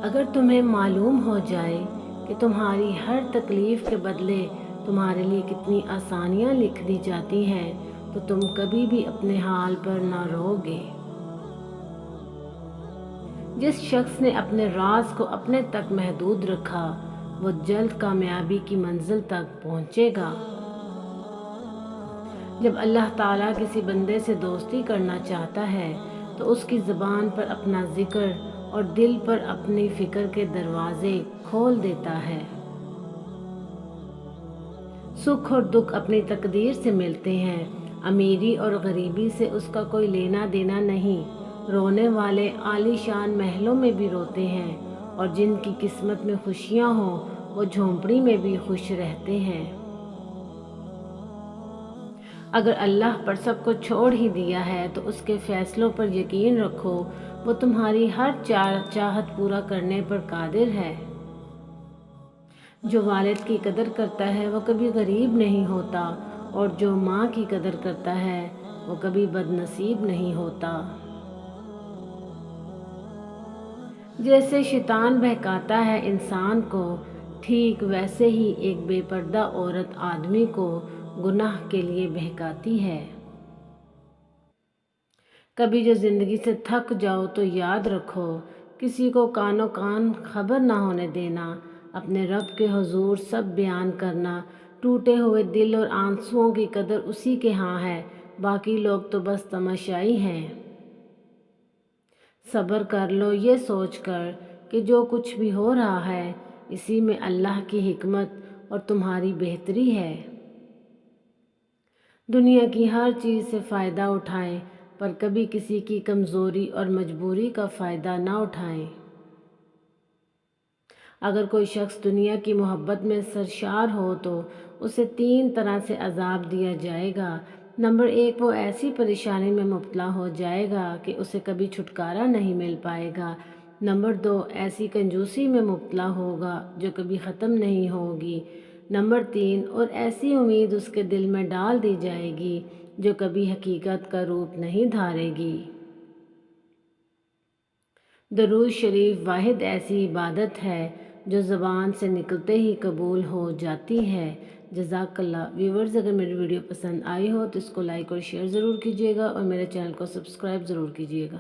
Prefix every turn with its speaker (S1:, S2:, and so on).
S1: اگر تمہیں معلوم ہو جائے کہ تمہاری ہر تکلیف کے بدلے تمہارے لیے کتنی آسانیاں لکھ دی جاتی ہیں تو تم کبھی بھی اپنے حال پر نہ رو گے۔ جس شخص نے اپنے راز کو اپنے تک محدود رکھا وہ جلد کامیابی کی منزل تک پہنچے گا۔ جب اللہ تعالیٰ کسی بندے سے دوستی کرنا چاہتا ہے تو اس کی زبان پر اپنا ذکر اور دل پر اپنی فکر کے دروازے کھول دیتا ہے۔ سکھ اور دکھ اپنی تقدیر سے ملتے ہیں، امیری اور غریبی سے اس کا کوئی لینا دینا نہیں۔ رونے والے عالی شان محلوں میں بھی روتے ہیں اور جن کی قسمت میں خوشیاں ہوں وہ جھونپڑی میں بھی خوش رہتے ہیں۔ اگر اللہ پر سب کو چھوڑ ہی دیا ہے تو اس کے فیصلوں پر یقین رکھو، وہ تمہاری ہر چاہت پورا کرنے پر قادر ہے۔ جو والد کی قدر کرتا ہے وہ کبھی غریب نہیں ہوتا اور جو ماں کی قدر کرتا ہے وہ کبھی بد نصیب نہیں ہوتا۔ جیسے شیطان بہکاتا ہے انسان کو، ٹھیک ویسے ہی ایک بے پردہ عورت آدمی کو گناہ کے لیے بہکاتی ہے۔ کبھی جو زندگی سے تھک جاؤ تو یاد رکھو، کسی کو کانوں کان خبر نہ ہونے دینا، اپنے رب کے حضور سب بیان کرنا۔ ٹوٹے ہوئے دل اور آنسوؤں کی قدر اسی کے ہاں ہے، باقی لوگ تو بس تماشائی ہیں۔ صبر کر لو یہ سوچ کر کہ جو کچھ بھی ہو رہا ہے اسی میں اللہ کی حکمت اور تمہاری بہتری ہے۔ دنیا کی ہر چیز سے فائدہ اٹھائیں پر کبھی کسی کی کمزوری اور مجبوری کا فائدہ نہ اٹھائیں۔ اگر کوئی شخص دنیا کی محبت میں سرشار ہو تو اسے 3 طرح سے عذاب دیا جائے گا۔ نمبر 1، وہ ایسی پریشانی میں مبتلا ہو جائے گا کہ اسے کبھی چھٹکارا نہیں مل پائے گا۔ نمبر 2، ایسی کنجوسی میں مبتلا ہوگا جو کبھی ختم نہیں ہوگی۔ نمبر 3، اور ایسی امید اس کے دل میں ڈال دی جائے گی جو کبھی حقیقت کا روپ نہیں دھارے گی۔ درود شریف واحد ایسی عبادت ہے جو زبان سے نکلتے ہی قبول ہو جاتی ہے۔ جزاک اللہ۔ ویورز، اگر میری ویڈیو پسند آئی ہو تو اس کو لائک اور شیئر ضرور کیجیے گا اور میرے چینل کو سبسکرائب ضرور کیجیے گا۔